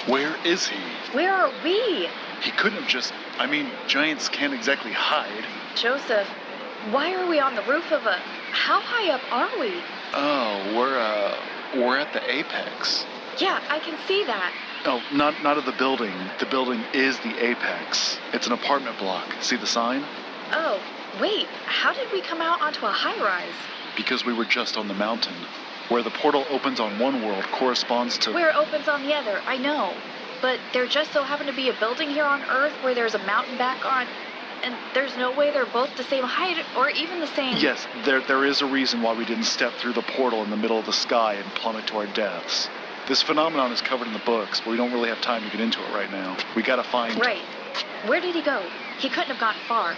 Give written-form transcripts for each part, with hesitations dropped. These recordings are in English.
Where is he? Where are we? He couldn't have just... giants can't exactly hide. Joseph, why are we on the roof of a... How high up are we? Oh, we're at the apex. Yeah, I can see that. Oh, not of the building. The building is the apex. It's an apartment block. See the sign? Oh, wait, how did we come out onto a high-rise? Because we were just on the mountain. Where the portal opens on one world corresponds to... Where it opens on the other, I know. But there just so happened to be a building here on Earth where there's a mountain back on... And there's no way they're both the same height or even the same... Yes, there is a reason why we didn't step through the portal in the middle of the sky and plummet to our deaths. This phenomenon is covered in the books, but we don't really have time to get into it right now. We gotta find... Right. Where did he go? He couldn't have gotten far.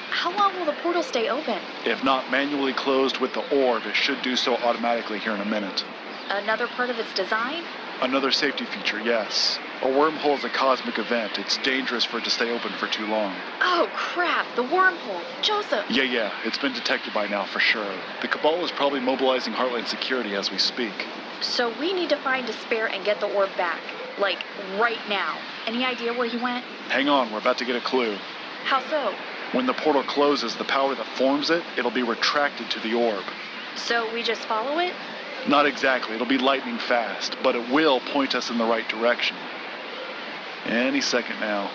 How long will the portal stay open? If not manually closed with the orb, it should do so automatically here in a minute. Another part of its design? Another safety feature, yes. A wormhole is a cosmic event. It's dangerous for it to stay open for too long. Oh, crap, the wormhole. Joseph! Yeah, it's been detected by now for sure. The Cabal is probably mobilizing Heartland security as we speak. So we need to find Despair and get the orb back. Like, right now. Any idea where he went? Hang on, we're about to get a clue. How so? When the portal closes, the power that forms it, it'll be retracted to the orb. So we just follow it? Not exactly. It'll be lightning fast, but it will point us in the right direction. Any second now.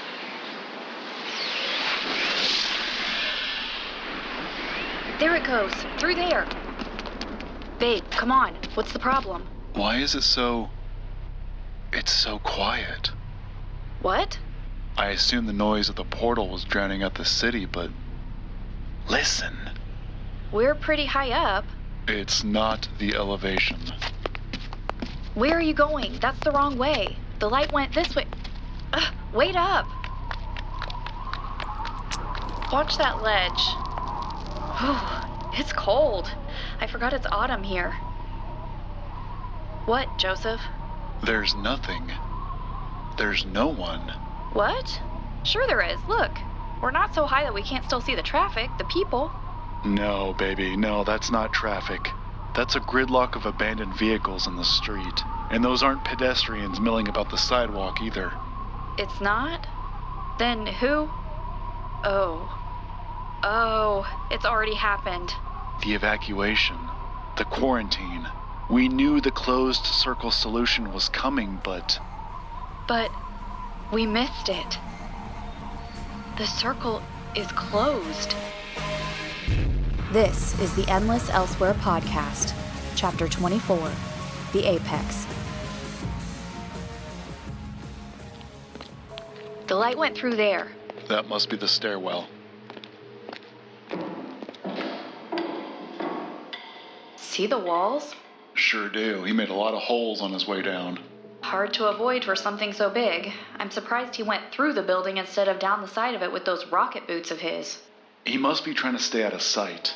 There it goes. Through there. Babe, come on. What's the problem? Why is it so... It's so quiet. What? I assume the noise of the portal was drowning out the city, but... Listen. We're pretty high up. It's not the elevation. Where are you going? That's the wrong way. The light went this way. Wait up. Watch that ledge. It's cold. I forgot it's autumn here. What, Joseph? There's nothing. There's no one. What? Sure there is. Look. We're not so high that we can't still see the traffic, the people. No, baby. No, that's not traffic. That's a gridlock of abandoned vehicles in the street. And those aren't pedestrians milling about the sidewalk either. It's not? Then who? Oh, it's already happened. The evacuation. The quarantine. We knew the closed circle solution was coming, but... But we missed it. The circle is closed. This is the Endless Elsewhere podcast, Chapter 24, The Apex. The light went through there. That must be the stairwell. See the walls? Sure do. He made a lot of holes on his way down. Hard to avoid for something so big. I'm surprised he went through the building instead of down the side of it with those rocket boots of his. He must be trying to stay out of sight.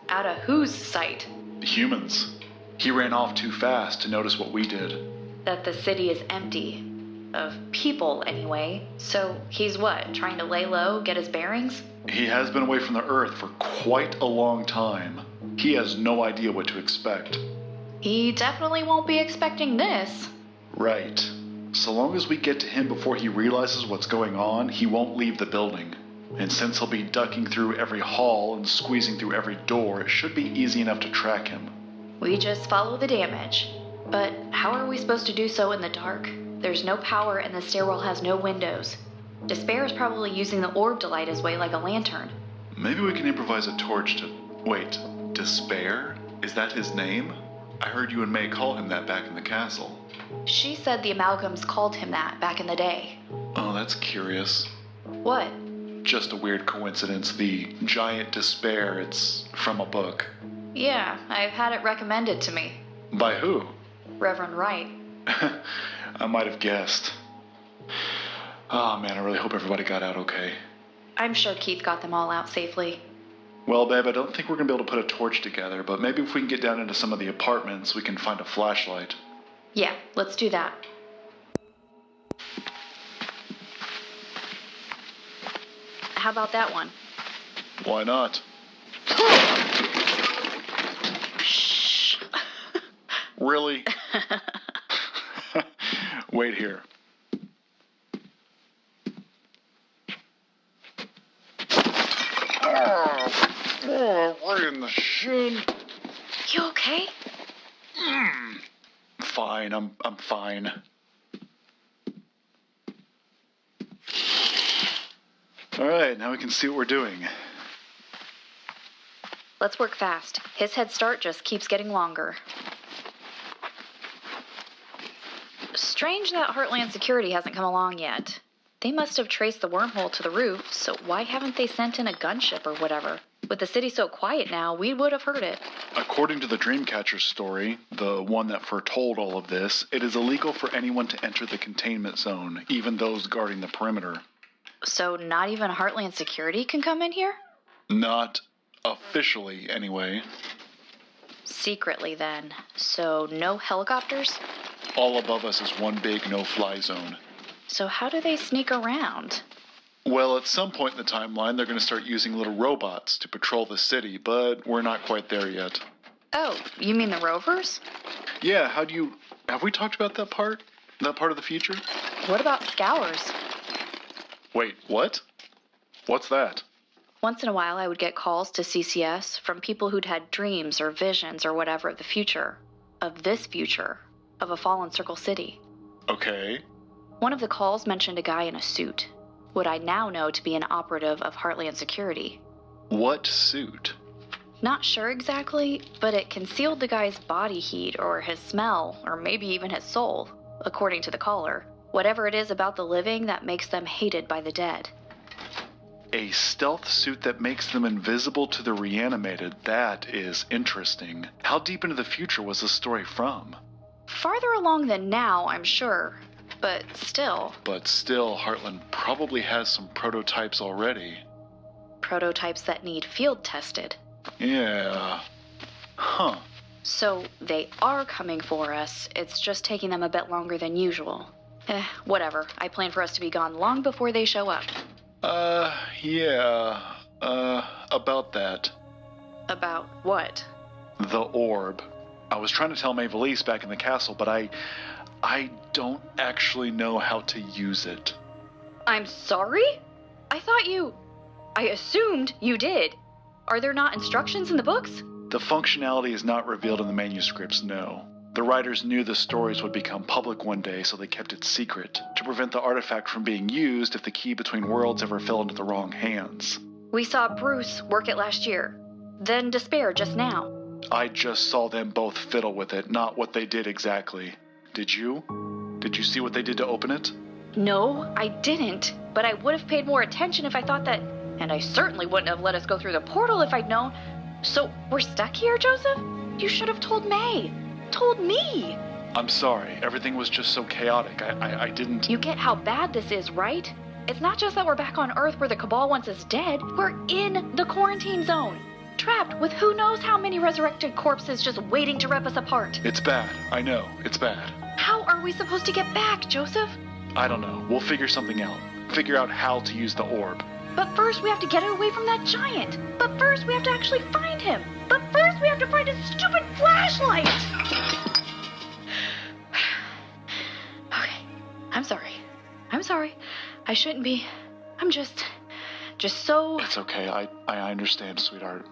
Out of whose sight? Humans. He ran off too fast to notice what we did. That the city is empty. Of people, anyway. So he's what, trying to lay low, get his bearings? He has been away from the Earth for quite a long time. He has no idea what to expect. He definitely won't be expecting this. Right. So long as we get to him before he realizes what's going on, he won't leave the building. And since he'll be ducking through every hall and squeezing through every door, it should be easy enough to track him. We just follow the damage. But how are we supposed to do so in the dark? There's no power and the stairwell has no windows. Despair is probably using the orb to light his way like a lantern. Maybe we can improvise a torch to... Wait, Despair? Is that his name? I heard you and May call him that back in the castle. She said the Amalgams called him that back in the day. Oh, that's curious. What? Just a weird coincidence. The giant Despair, it's from a book. Yeah, I've had it recommended to me. By who? Reverend Wright. I might have guessed. Oh man, I really hope everybody got out okay. I'm sure Keith got them all out safely. Well, babe, I don't think we're going to be able to put a torch together, but maybe if we can get down into some of the apartments, we can find a flashlight. Yeah, let's do that. How about that one? Why not? Shh. Really? Wait here. Right in the shin. You okay? Fine, I'm fine. Alright, now we can see what we're doing. Let's work fast. His head start just keeps getting longer. Strange that Heartland Security hasn't come along yet. They must have traced the wormhole to the roof, so why haven't they sent in a gunship or whatever? With the city so quiet now, we would have heard it. According to the Dreamcatcher's story, the one that foretold all of this, it is illegal for anyone to enter the containment zone, even those guarding the perimeter. So not even Heartland Security can come in here? Not officially, anyway. Secretly, then. So no helicopters? All above us is one big no-fly zone. So how do they sneak around? Well, at some point in the timeline, they're going to start using little robots to patrol the city, but we're not quite there yet. Oh, you mean the rovers? Yeah, have we talked about that part? That part of the future? What about scours? Wait, what? What's that? Once in a while, I would get calls to CCS from people who'd had dreams or visions or whatever of the future. Of this future. Of a fallen Circle City. Okay. One of the calls mentioned a guy in a suit. What I now know to be an operative of Heartland Security. What suit? Not sure exactly, but it concealed the guy's body heat or his smell, or maybe even his soul, according to the caller. Whatever it is about the living that makes them hated by the dead. A stealth suit that makes them invisible to the reanimated. That is interesting. How deep into the future was this story from? Farther along than now, I'm sure. But still, Heartland probably has some prototypes already. Prototypes that need field tested. Yeah. Huh. So they are coming for us. It's just taking them a bit longer than usual. Whatever. I plan for us to be gone long before they show up. Yeah. About that. About what? The orb. I was trying to tell Maevalesse back in the castle, but I don't actually know how to use it. I'm sorry? I assumed you did. Are there not instructions in the books? The functionality is not revealed in the manuscripts, no. The writers knew the stories would become public one day, so they kept it secret, to prevent the artifact from being used if the key between worlds ever fell into the wrong hands. We saw Bruce work it last year. Then Despair just now. I just saw them both fiddle with it, not what they did exactly. Did you? Did you see what they did to open it? No, I didn't. But I would have paid more attention if I thought that... And I certainly wouldn't have let us go through the portal if I'd known. So, we're stuck here, Joseph? You should have told May. Told me. I'm sorry. Everything was just so chaotic. I didn't... You get how bad this is, right? It's not just that we're back on Earth where the Cabal wants us dead. We're in the quarantine zone. Trapped with who knows how many resurrected corpses just waiting to rip us apart. It's bad. I know. It's bad. How are we supposed to get back, Joseph? I don't know. We'll figure something out. Figure out how to use the orb. But first we have to get away from that giant. But first we have to actually find him. But first we have to find his stupid flashlight. Okay. I'm sorry. I shouldn't be. I'm just so... It's okay. I understand, sweetheart.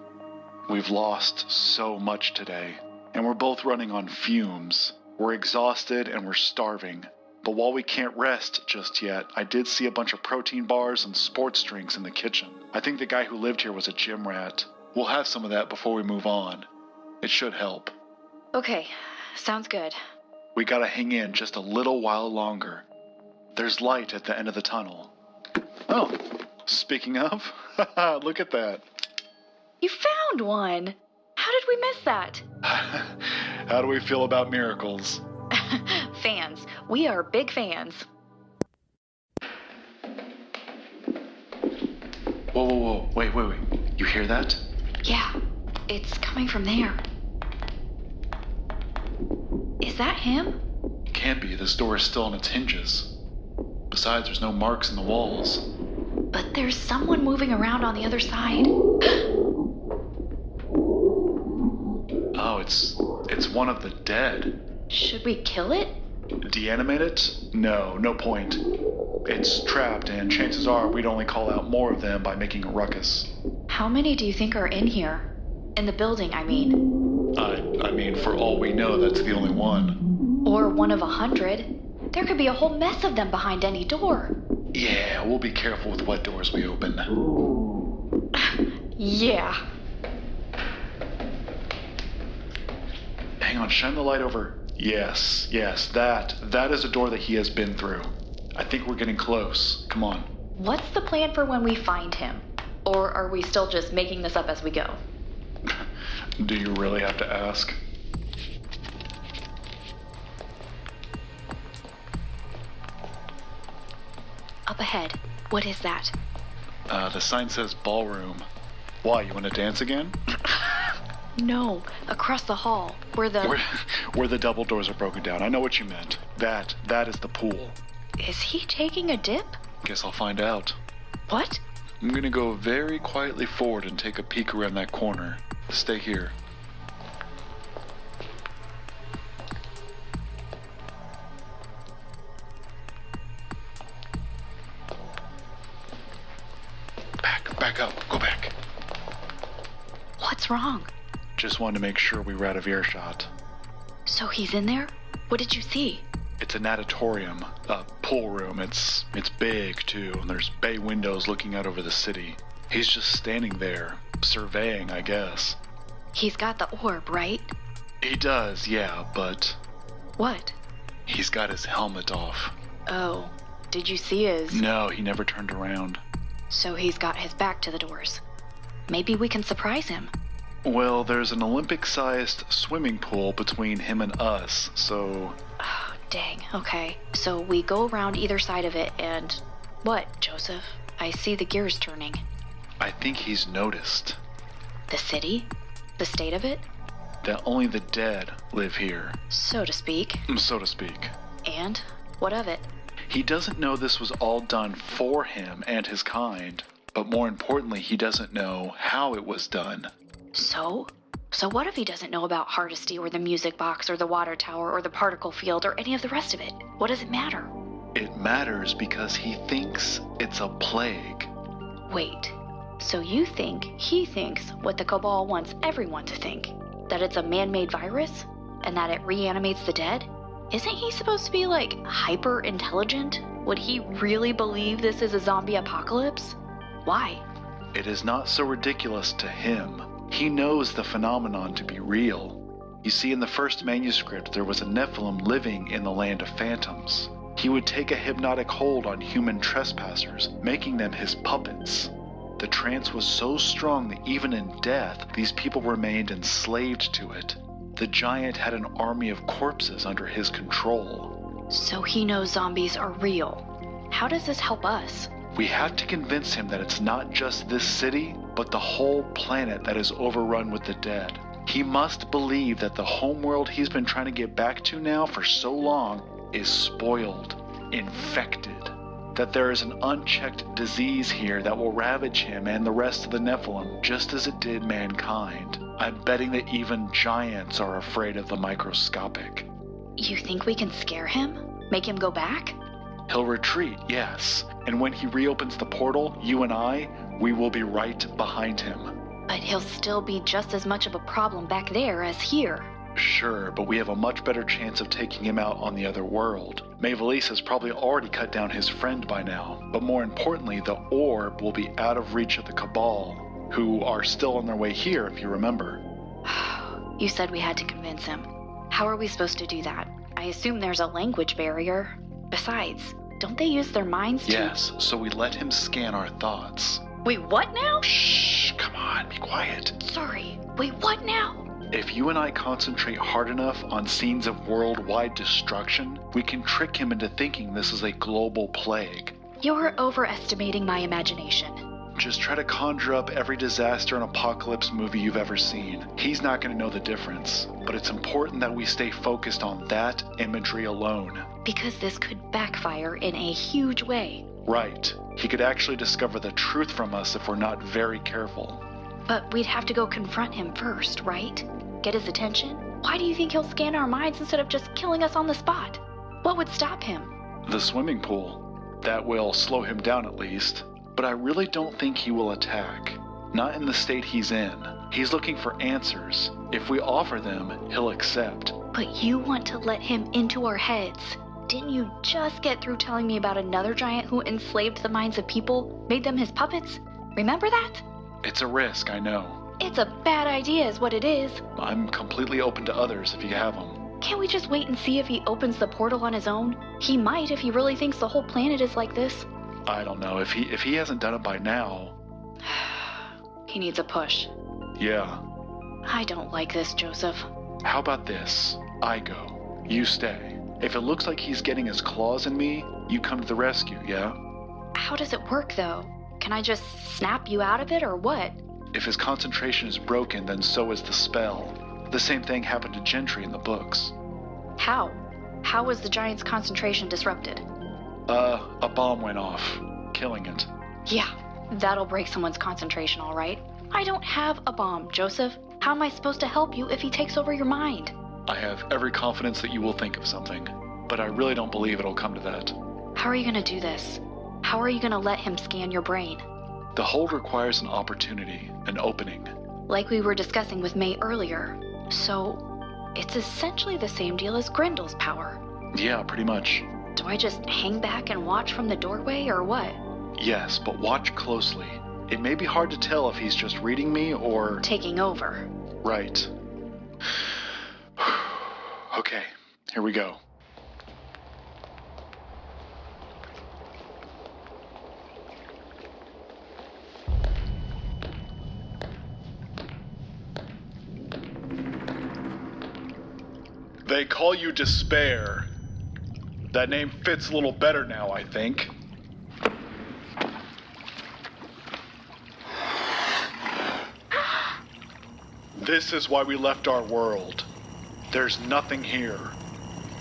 We've lost so much today. And we're both running on fumes. We're exhausted and we're starving. But while we can't rest just yet, I did see a bunch of protein bars and sports drinks in the kitchen. I think the guy who lived here was a gym rat. We'll have some of that before we move on. It should help. Okay, sounds good. We gotta hang in just a little while longer. There's light at the end of the tunnel. Oh, speaking of, look at that. You found one! How did we miss that? How do we feel about miracles? Fans. We are big fans. Whoa. Wait. You hear that? Yeah, it's coming from there. Is that him? Can't be. This door is still on its hinges. Besides, there's no marks in the walls. But there's someone moving around on the other side. Oh, it's one of the dead. Should we kill it? Deanimate it? No point. It's trapped, and chances are we'd only call out more of them by making a ruckus. How many do you think are in here? In the building, I mean. I mean, for all we know, that's the only one. Or one of 100. There could be a whole mess of them behind any door. Yeah, we'll be careful with what doors we open. Yeah. Hang on, shine the light over. Yes, that is a door that he has been through. I think we're getting close. Come on. What's the plan for when we find him? Or are we still just making this up as we go? Do you really have to ask? Up ahead. What is that? The sign says ballroom. Why, you want to dance again? No, across the hall, where the double doors are broken down. I know what you meant. That is the pool. Is he taking a dip? Guess I'll find out. What? I'm gonna go very quietly forward and take a peek around that corner. Stay here. Back up. Go back. What's wrong? Just wanted to make sure we were out of earshot. So he's in there? What did you see? It's a natatorium, a pool room. It's big, too, and there's bay windows looking out over the city. He's just standing there, surveying, I guess. He's got the orb, right? He does, yeah, but... What? He's got his helmet off. Oh, did you see his... No, he never turned around. So he's got his back to the doors. Maybe we can surprise him. Well, there's an Olympic-sized swimming pool between him and us, so... Oh, dang, okay. So we go around either side of it and... What, Joseph? I see the gears turning. I think he's noticed. The city? The state of it? That only the dead live here. So to speak. So to speak. And? What of it? He doesn't know this was all done for him and his kind, but more importantly, he doesn't know how it was done. So? So what if he doesn't know about Hardesty or the music box or the water tower or the particle field or any of the rest of it? What does it matter? It matters because he thinks it's a plague. Wait, so you think he thinks what the Cabal wants everyone to think? That it's a man-made virus? And that it reanimates the dead? Isn't he supposed to be, like, hyper-intelligent? Would he really believe this is a zombie apocalypse? Why? It is not so ridiculous to him. He knows the phenomenon to be real. You see, in the first manuscript, there was a Nephilim living in the land of phantoms. He would take a hypnotic hold on human trespassers, making them his puppets. The trance was so strong that even in death, these people remained enslaved to it. The giant had an army of corpses under his control. So he knows zombies are real. How does this help us? We have to convince him that it's not just this city, but the whole planet that is overrun with the dead. He must believe that the homeworld he's been trying to get back to now for so long is spoiled, infected. That there is an unchecked disease here that will ravage him and the rest of the Nephilim, just as it did mankind. I'm betting that even giants are afraid of the microscopic. You think we can scare him? Make him go back? He'll retreat, yes. And when he reopens the portal, you and I, we will be right behind him. But he'll still be just as much of a problem back there as here. Sure, but we have a much better chance of taking him out on the other world. Maevalesse has probably already cut down his friend by now, but more importantly, the orb will be out of reach of the Cabal, who are still on their way here, if you remember. You said we had to convince him. How are we supposed to do that? I assume there's a language barrier. Besides, don't they use their minds to... Yes, so we let him scan our thoughts. Wait, what now? Shh, come on, be quiet. Sorry, wait, what now? If you and I concentrate hard enough on scenes of worldwide destruction, we can trick him into thinking this is a global plague. You're overestimating my imagination. Just try to conjure up every disaster and apocalypse movie you've ever seen. He's not going to know the difference, but it's important that we stay focused on that imagery alone. Because this could backfire in a huge way. Right. He could actually discover the truth from us if we're not very careful. But we'd have to go confront him first, right? Get his attention? Why do you think he'll scan our minds instead of just killing us on the spot? What would stop him? The swimming pool. That will slow him down at least. But I really don't think he will attack. Not in the state he's in. He's looking for answers. If we offer them, he'll accept. But you want to let him into our heads. Didn't you just get through telling me about another giant who enslaved the minds of people, made them his puppets? Remember that? It's a risk, I know. It's a bad idea is what it is. I'm completely open to others if you have them. Can't we just wait and see if he opens the portal on his own? He might if he really thinks the whole planet is like this. I don't know. If he hasn't done it by now... He needs a push. Yeah. I don't like this, Joseph. How about this? I go. You stay. If it looks like he's getting his claws in me, you come to the rescue, yeah? How does it work, though? Can I just snap you out of it, or what? If his concentration is broken, then so is the spell. The same thing happened to Gentry in the books. How? How was the giant's concentration disrupted? A bomb went off, killing it. Yeah, that'll break someone's concentration, all right. I don't have a bomb, Joseph. How am I supposed to help you if he takes over your mind? I have every confidence that you will think of something, but I really don't believe it'll come to that. How are you going to do this? How are you going to let him scan your brain? The hold requires an opportunity, an opening. Like we were discussing with May earlier. So, it's essentially the same deal as Grendel's power. Yeah, pretty much. Do I just hang back and watch from the doorway, or what? Yes, but watch closely. It may be hard to tell if he's just reading me or... taking over. Right. Okay, here we go. They call you Despair. That name fits a little better now, I think. This is why we left our world. There's nothing here.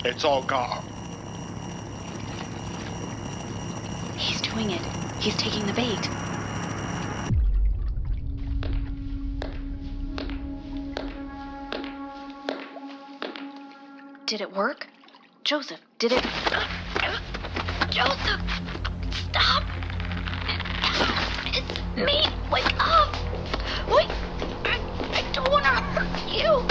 It's all gone. He's doing it. He's taking the bait. Did it work? Joseph, did it... Joseph! Stop! It's me! Wake up! Wait! I don't want to hurt you!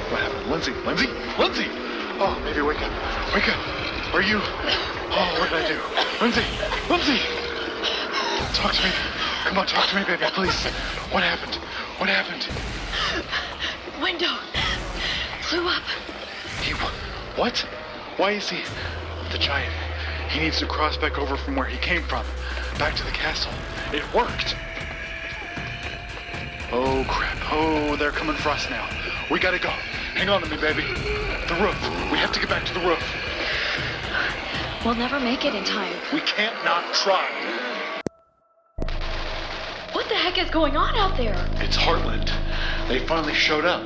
What happened? Lindsay! Oh, maybe wake up. Where are you? Oh, what did I do? Lindsay! Talk to me. Come on, talk to me, baby, please. What happened? Window flew up. What? Why is he... The giant. He needs to cross back over from where he came from. Back to the castle. It worked. Oh, crap. Oh, they're coming for us now. We gotta go. Hang on to me, baby. The roof. We have to get back to the roof. We'll never make it in time. We can't not try. What the heck is going on out there? It's Heartland. They finally showed up.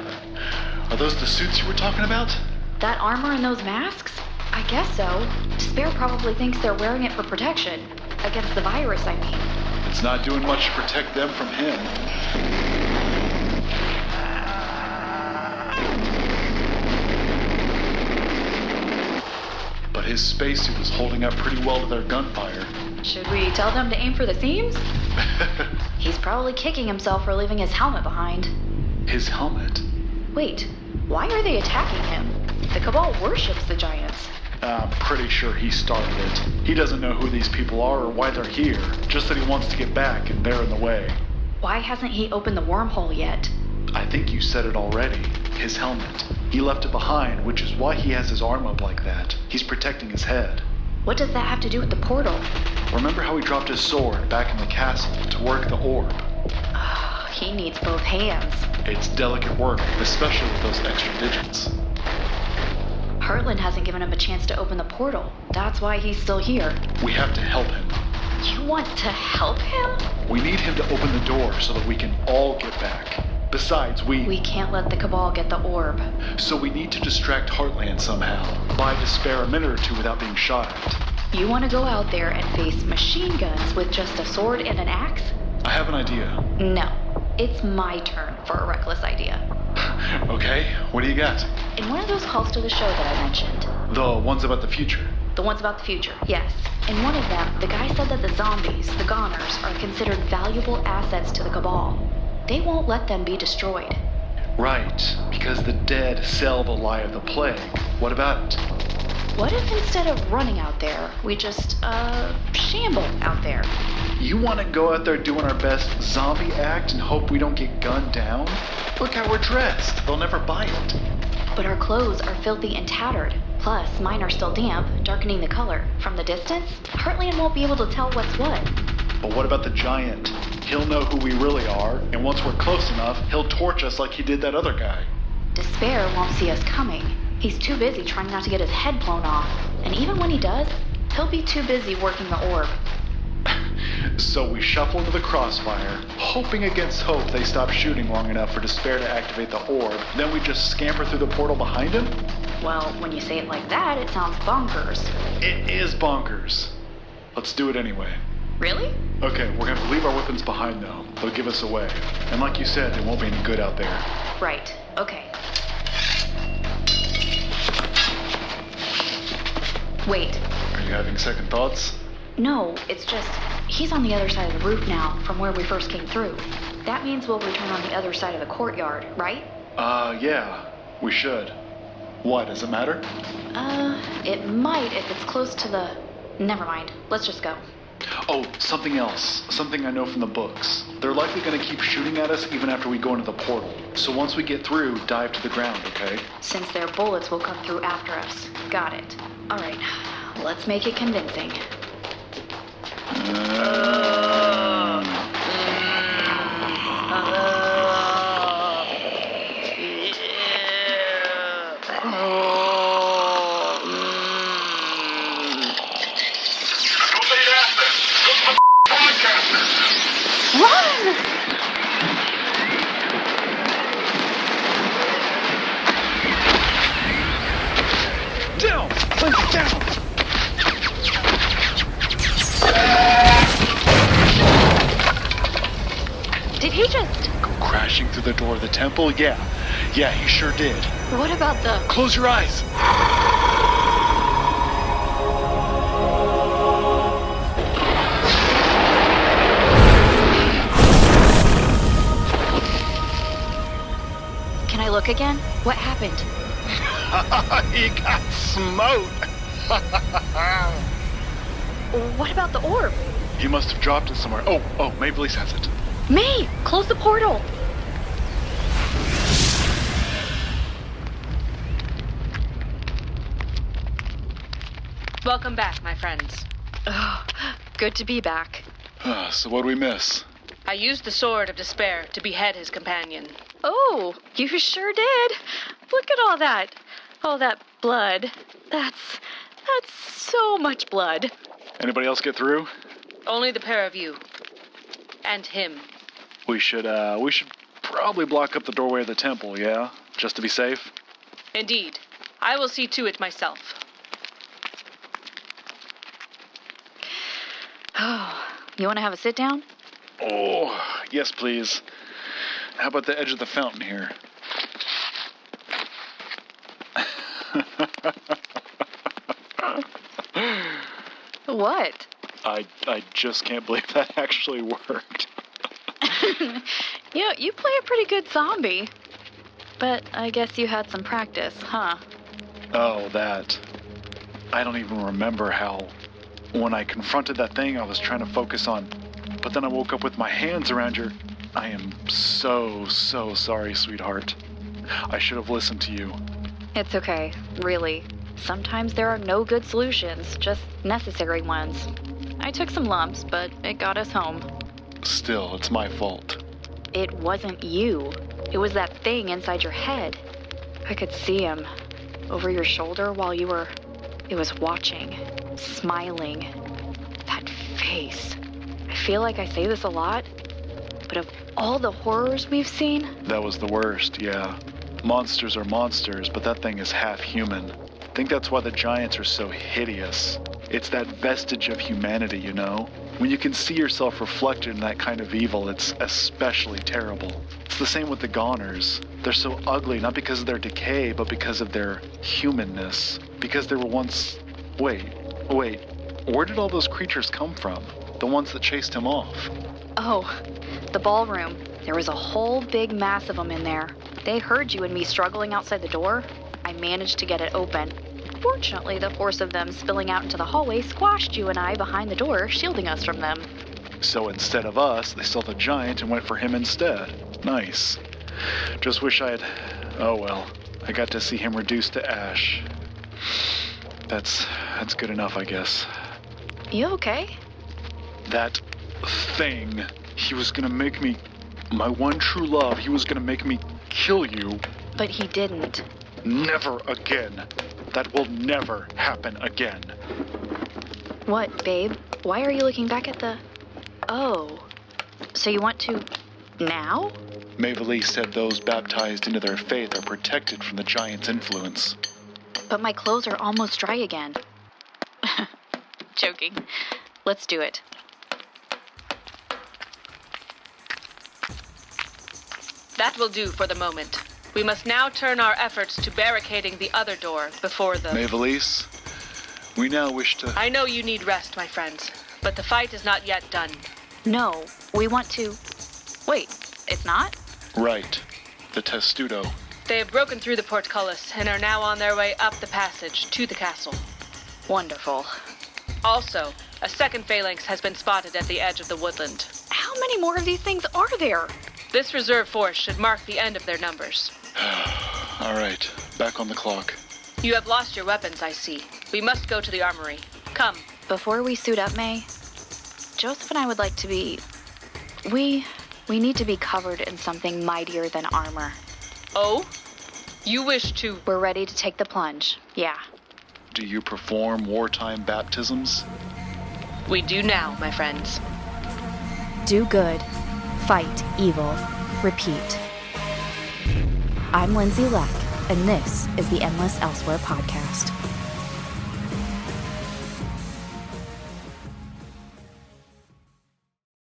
Are those the suits you were talking about? That armor and those masks? I guess so. Despair probably thinks they're wearing it for protection. Against the virus, I mean. It's not doing much to protect them from him. But his spacesuit was holding up pretty well to their gunfire. Should we tell them to aim for the seams? He's probably kicking himself for leaving his helmet behind. His helmet? Wait, why are they attacking him? The Cabal worships the giants. I'm pretty sure he started it. He doesn't know who these people are or why they're here, just that he wants to get back and they're in the way. Why hasn't he opened the wormhole yet? I think you said it already. His helmet. He left it behind, which is why he has his arm up like that. He's protecting his head. What does that have to do with the portal? Remember how he dropped his sword back in the castle to work the orb? He needs both hands. It's delicate work, especially with those extra digits. Heartland hasn't given him a chance to open the portal. That's why he's still here. We have to help him. You want to help him? We need him to open the door so that we can all get back. Besides, We can't let the Cabal get the orb. So we need to distract Heartland somehow. Buy Despair a minute or two without being shot at. You want to go out there and face machine guns with just a sword and an axe? I have an idea. No. It's my turn for a reckless idea. Okay, what do you got? In one of those calls to the show that I mentioned. The ones about the future. The ones about the future, yes. In one of them, the guy said that the zombies, the goners, are considered valuable assets to the Cabal. They won't let them be destroyed. Right, because the dead sell the lie of the plague. What about it? What if instead of running out there, we just, shamble out there? You want to go out there doing our best zombie act and hope we don't get gunned down? Look how we're dressed. They'll never buy it. But our clothes are filthy and tattered. Plus, mine are still damp, darkening the color. From the distance, Heartland won't be able to tell what's what. But what about the giant? He'll know who we really are, and once we're close enough, he'll torch us like he did that other guy. Despair won't see us coming. He's too busy trying not to get his head blown off. And even when he does, he'll be too busy working the orb. So we shuffle into the crossfire, hoping against hope they stop shooting long enough for Despair to activate the orb. Then we just scamper through the portal behind him? Well, when you say it like that, it sounds bonkers. It is bonkers. Let's do it anyway. Really? Okay, we're gonna leave our weapons behind though. They'll give us away. And like you said, they won't be any good out there. Right. Okay. Wait. Are you having second thoughts? No, it's just, he's on the other side of the roof now, from where we first came through. That means we'll return on the other side of the courtyard, right? Yeah. We should. What, does it matter? It might if it's close to the... Never mind. Let's just go. Oh, something else. Something I know from the books. They're likely gonna keep shooting at us even after we go into the portal. So once we get through, dive to the ground, okay? Since their bullets will come through after us. Got it. All right. Let's make it convincing. Down! Lindsay, down! Did he just... Go crashing through the door of the temple? Yeah, he sure did. What about the... Close your eyes! Can I look again? What happened? He got smoked! What about the orb? He must have dropped it somewhere. Oh, Maevalesse has it. May! Close the portal! Welcome back, my friends. Oh, good to be back. So what'd we miss? I used the Sword of Despair to behead his companion. Oh, you sure did. Look at all that. All that blood. That's so much blood. Anybody else get through? Only the pair of you. And him. We should probably block up the doorway of the temple, yeah? Just to be safe? Indeed. I will see to it myself. Oh, you want to have a sit down? Oh, yes, please. How about the edge of the fountain here? What? I just can't believe that actually worked. You play a pretty good zombie. But I guess you had some practice, huh? Oh, that. I don't even remember how, when I confronted that thing, I was trying to focus on, but then I woke up with my hands around your... I am so sorry, sweetheart. I should have listened to you. It's okay, really. Sometimes there are no good solutions, just necessary ones. I took some lumps, but it got us home. Still, it's my fault. it wasn't you. It was that thing inside your head. I could see him over your shoulder while you were... It was watching, smiling. That face. I feel like I say this a lot, but of all the horrors we've seen... That was the worst, yeah. Monsters are monsters, but that thing is half human. I think that's why the giants are so hideous. It's that vestige of humanity, you know? When you can see yourself reflected in that kind of evil, it's especially terrible. It's the same with the goners. They're so ugly, not because of their decay, but because of their humanness. Because they were once... Wait. Where did all those creatures come from? The ones that chased him off? Oh, the ballroom. There was a whole big mass of them in there. They heard you and me struggling outside the door. I managed to get it open. Fortunately, the force of them spilling out into the hallway squashed you and I behind the door, shielding us from them. So instead of us, they saw the giant and went for him instead. Nice. Just wish I had... Oh well. I got to see him reduced to ash. That's good enough, I guess. You okay? That thing. He was gonna make me... My one true love, he was gonna make me kill you. But he didn't. Never again. That will never happen again. What, babe? Why are you looking back at the... Oh. So you want to... now? Maevalesse said those baptized into their faith are protected from the giant's influence. But my clothes are almost dry again. Joking. Let's do it. That will do for the moment. We must now turn our efforts to barricading the other door before the... Maevalesse, we now wish to... I know you need rest, my friends, but the fight is not yet done. No, we want to... Wait, it's not? Right. The testudo. They have broken through the portcullis and are now on their way up the passage to the castle. Wonderful. Also, a second phalanx has been spotted at the edge of the woodland. How many more of these things are there? This reserve force should mark the end of their numbers. All right, back on the clock. You have lost your weapons, I see. We must go to the armory. Come. Before we suit up, May, Joseph and I would like to be... We need to be covered in something mightier than armor. Oh? You wish to... We're ready to take the plunge, yeah. Do you perform wartime baptisms? We do now, my friends. Do good. Fight evil. Repeat. I'm Lindsay Leck, and this is the Endless Elsewhere podcast.